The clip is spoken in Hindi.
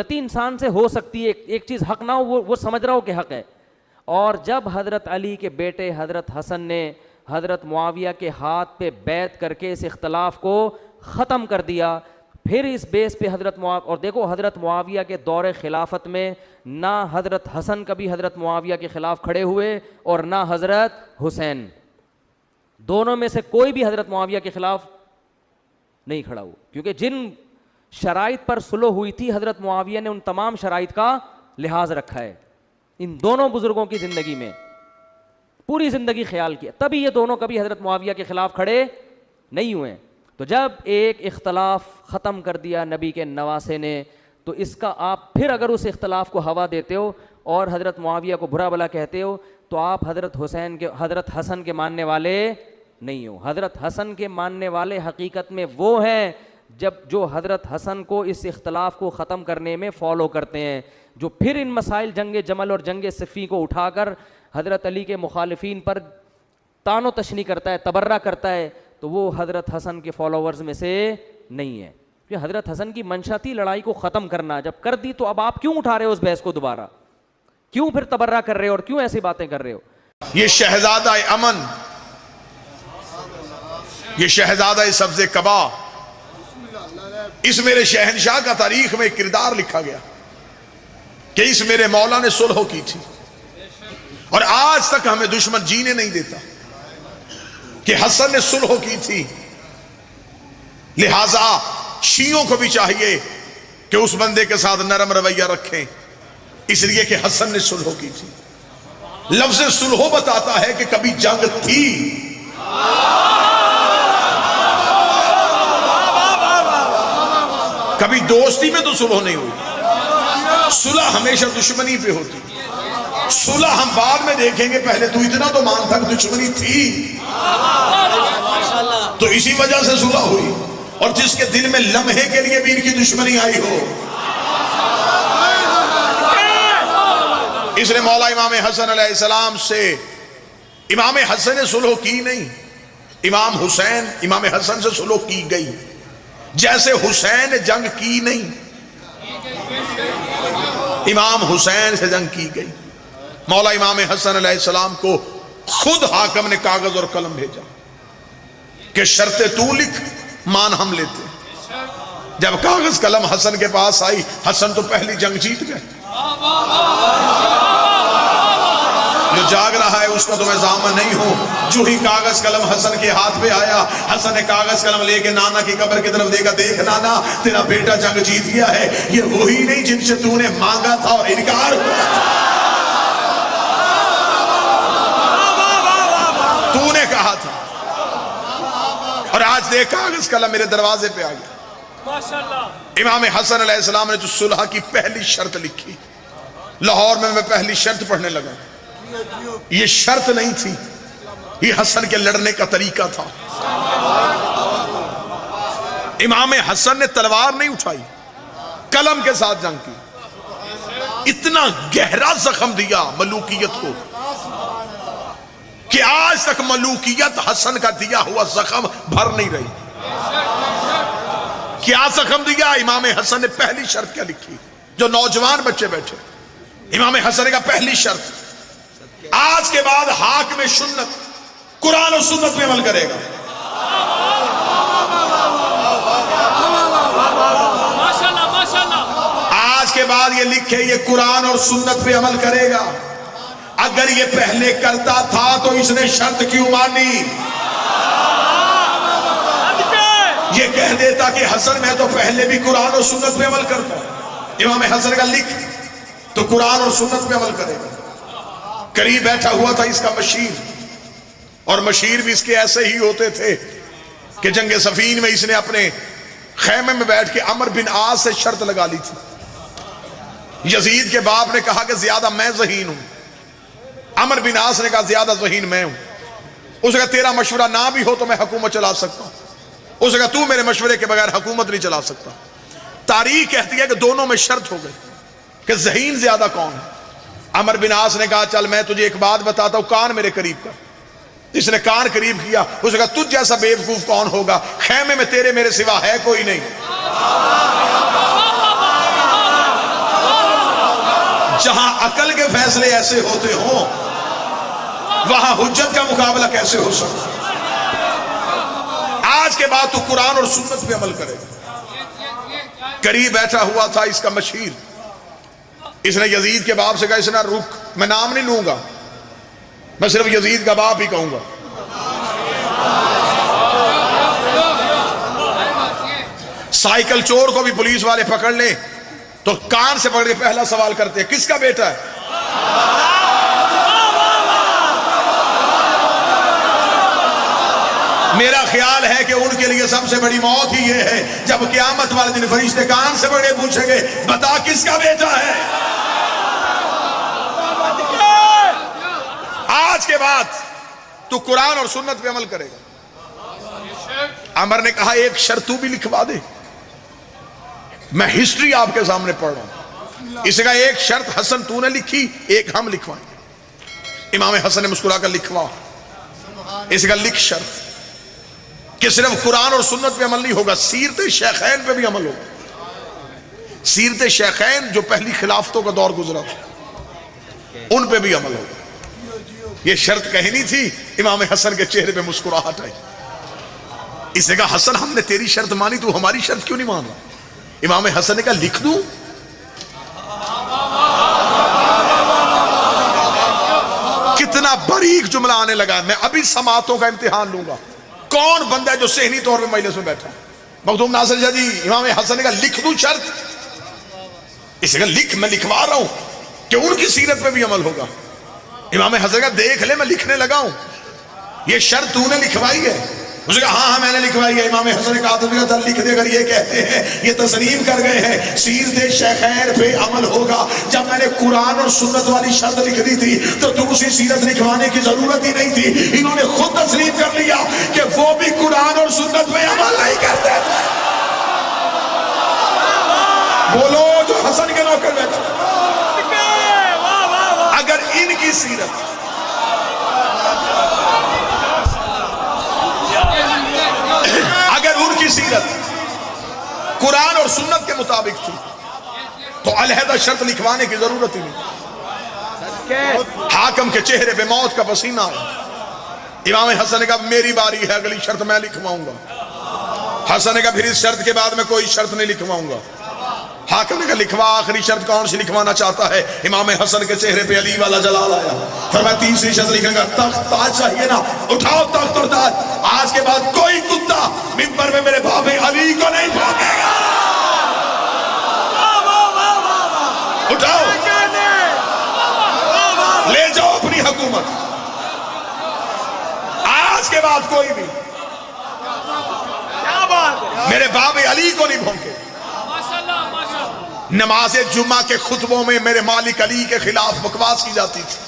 गलती इंसान से हो सकती है, एक चीज़ हक ना हो वो समझ रहा हो कि हक है। और जब हज़रत अली के बेटे हज़रत हसन ने हज़रत मुआविया के हाथ पे बैत करके इस इख्तलाफ को ख़त्म कर दिया, फिर इस बेस पे हज़रत और देखो हज़रत मुआविया के दौरे खिलाफत में ना हज़रत हसन कभी हज़रत मुआविया के ख़िलाफ़ खड़े हुए और ना हज़रत हुसैन, दोनों में से कोई भी हज़रत मुआविया के ख़िलाफ़ नहीं खड़ा हुआ, क्योंकि जिन शराइत पर सुलह हुई थी हज़रत मुआविया ने उन तमाम शराइत का लिहाज रखा है। इन दोनों बुज़ुर्गों की ज़िंदगी में पूरी ज़िंदगी ख्याल किया, तभी ये दोनों कभी हज़रत मुआविया के ख़िलाफ़ खड़े नहीं हुए। तो जब एक इख्तलाफ ख़त्म कर दिया नबी के नवासे ने, तो इसका आप फिर अगर उस इख्तलाफ को हवा देते हो और हज़रत मुआविया को बुरा भला कहते हो, तो आप हज़रत हसन के मानने वाले नहीं हो। हज़रत हसन के मानने वाले हकीकत में वो हैं जो हज़रत हसन को इस इख्तलाफ को ख़त्म करने में फ़ॉलो करते हैं, जो फिर इन मसाइल जंग जमल और जंग सिफ़ी को उठाकर हज़रत अली के मुखालिफिन पर तानो तशनी करता है, तबर्रा करता है, तो वो हज़रत हसन के फॉलोवर्स में से नहीं है। कि हज़रत हसन की मंशा थी लड़ाई को ख़त्म करना, जब कर दी तो अब आप क्यों उठा रहे हो उस बहस को दोबारा, क्यों फिर तबर्रा कर रहे हो और क्यों ऐसी बातें कर रहे हो। ये शहजादा अमन, ये शहजादा सब्ज़े कबा, इस मेरे शहनशाह का तारीख में किरदार लिखा गया कि इस मेरे मौला ने सुलह की थी और आज तक हमें दुश्मन जीने नहीं देता कि हसन ने सुलह की थी। लिहाजा शियों को भी चाहिए कि उस बंदे के साथ नरम रवैया रखें, इसलिए कि हसन ने सुलह की थी। लफ्ज़ सुलह बताता है कि कभी जंग थी, कभी दोस्ती में तो सुलह नहीं हुई, सुलह हमेशा दुश्मनी पे होती। सुलह हम बाद में देखेंगे, पहले तू इतना तो मान था कि दुश्मनी थी, तो इसी वजह से सुलह हुई। और जिसके दिल में लम्हे के लिए भी इनकी दुश्मनी आई हो, इसने मौला इमाम हसन अलैहिस्सलाम से, इमाम हसन ने सुलह की नहीं, इमाम हुसैन इमाम हसन से सुलह की गई। जैसे हुसैन ने जंग की नहीं, इमाम हुसैन से जंग की गई। मौला इमाम हसन अलैहिस्सलाम को खुद हाकिम ने कागज और कलम भेजा कि शर्तें तू लिख, मान हम लेते। जब कागज कलम हसन के पास आई, हसन तो पहली जंग जीत गए। जो जाग रहा है उसका तो मैं जामन नहीं हूं। जो ही कागज कलम हसन के हाथ पे आया, हसन ने कागज कलम लेके नाना की कब्र की तरफ देखा, देख नाना तेरा बेटा जंग जीत गया है, ये वही नहीं जिनसे तूने मांगा था और इनकार हुआ, तूने कहा था। और आज देख कागज कलम मेरे दरवाजे पे आ गया। माशाअल्लाह। इमाम हसन अलैहिस्सलाम ने जो सुलह की पहली शर्त लिखी, लाहौर में मैं पहली शर्त पढ़ने लगा। ये शर्त नहीं थी, ये हसन के लड़ने का तरीका था। इमाम हसन ने तलवार नहीं उठाई, कलम के साथ जंग की। इतना गहरा जख्म दिया मलूकियत को कि आज तक मलूकियत हसन का दिया हुआ जख्म भर नहीं रही। क्या जख्म दिया? इमाम हसन ने पहली शर्त क्या लिखी? जो नौजवान बच्चे बैठे, इमाम हसन का पहली शर्त, आज के बाद हाकिम सुन्नत कुरान और सुन्नत पे अमल करेगा। माशाअल्लाह माशाअल्लाह। आज के बाद ये लिखे, ये कुरान और सुन्नत पे अमल करेगा। अगर ये पहले करता था तो इसने शर्त क्यों मानी? ये कह देता कि हसन मैं तो पहले भी कुरान और सुन्नत पे अमल करता हूं। इमाम हसन का लिख तो कुरान और सुन्नत पे अमल करेगा। करीब बैठा हुआ था इसका मशीर, और मशीर भी इसके ऐसे ही होते थे कि जंग सफीन में इसने अपने खैमे में बैठ के अमर बिन आस से शर्त लगा ली थी। यजीद के बाप ने कहा कि ज्यादा मैं ज़हीन हूं, अमर बिन आस ने कहा ज्यादा ज़हीन मैं हूं। उसने कहा तेरा मशवरा ना भी हो तो मैं हुकूमत चला सकता हूं। उसने कहा तू मेरे मशवरे के बगैर हुकूमत नहीं चला सकता। तारीख कहती है कि दोनों में शर्त हो गई कि ज़हीन ज्यादा कौन है। अमर बिन आस ने कहा चल मैं तुझे एक बात बताता हूं, कान मेरे करीब कर। इसने कान करीब किया। उसने कहा तुझ जैसा बेवकूफ कौन होगा, खैमे में तेरे मेरे सिवा है कोई नहीं। जहां अकल के फैसले ऐसे होते हो वहां हुज्जत का मुकाबला कैसे हो सकता। आज के बाद तू कुरान और सुन्नत पे अमल करेगा। करीब बैठा हुआ था इसका मशीर, इसने यजीद के बाप से कहा, इसने रुक, मैं नाम नहीं लूंगा, मैं सिर्फ यजीद का बाप ही कहूंगा। साइकिल चोर को भी पुलिस वाले पकड़ ले तो कान से पकड़ के पहला सवाल करते हैं, किसका बेटा है? मेरा ख्याल है कि उनके लिए सबसे बड़ी मौत ही ये है जब क़यामत वाले दिन फरिश्ते कान से पकड़े पूछेंगे, बता किसका बेटा है। आज के बाद तू कुरान और सुन्नत पे अमल करेगा। अमर ने कहा, एक शर्त तू भी लिखवा दे। मैं हिस्ट्री आपके सामने पढ़ रहा हूं। इसे कहा, एक शर्त हसन तूने लिखी, एक हम लिखवाएंगे। इमाम हसन ने मुस्कुराकर लिखवा। इसे कहा, लिख शर्त कि सिर्फ कुरान और सुन्नत पे अमल नहीं होगा, सीरत शेखैन पे भी अमल होगा। सीरत शेखैन जो पहली खिलाफतों का दौर गुजरा था, उन पे भी अमल होगा। ये शर्त कहनी थी। इमाम हसन के चेहरे पे मुस्कुराहट आई। इसे कहा, हसन हमने तेरी शर्त मानी, तू हमारी शर्त क्यों नहीं मान रहा? इमाम हसन ने कहा, लिख दूं? कितना बारीक जुमला आने लगा। मैं अभी समातों का इम्तिहान लूंगा। कौन बंदा है जो सेहनी तौर पे मजलिस में बैठा? मखदूम नासिर शाह जी, इमाम हसन ने कहा, लिख दूं शर्त? इसे कहा, लिख, मैं लिखवा रहा हूं कि उनकी सीरत पे भी अमल होगा। इमाम हसन का देख ले, मैं लिखने लगा हूं, ये शर्त तूने लिखवाई है? उसने कहा, हाँ मैंने लिखवाई है। इमाम हसन ने कहा, तो लिख दे। अगर ये कहते हैं, ये तस्लीम कर गए हैं सीरत शेखैन पे अमल होगा। जब मैंने कुरान और सुन्नत वाली शर्त लिख दी थी तो तुम उसी सीरत लिखवाने की जरूरत ही नहीं थी। इन्होंने खुद तस्लीम कर लिया कि वो भी कुरान और सुन्नत पे अमल नहीं करते थे। बोलो जो हसन के नौकर बैठे, अगर इनकी सीरत उनकी सीरत कुरान और सुन्नत के मुताबिक थी तो अलहदा शर्त लिखवाने की जरूरत ही नहीं। हाकम के चेहरे पे मौत का पसीना आया। इमाम हसन ने कहा, मेरी बारी है, अगली शर्त मैं लिखवाऊंगा। हसन ने कहा, फिर इस शर्त के बाद मैं कोई शर्त नहीं लिखवाऊंगा। हाकम ने कहा, लिखवा, आखिरी शर्त कौन सी लिखवाना चाहता है? इमाम हसन के चेहरे पे अली वाला जलाल आया। फिर मैं तीसरी शर्त लिखूंगा, तख्त ताज चाहिए ना, उठाओ तख्त और ताज। आज के बाद कोई कुत्ता मिंबर में मेरे बाबे अली को नहीं भौंकेगा। उठाओ, ले जाओ अपनी हुकूमत। आज के बाद कोई भी मेरे बाबे अली को नहीं भौंके। नमाज जुम्मा के खुतबों में मेरे मालिक अली के खिलाफ बकवास की जाती थी।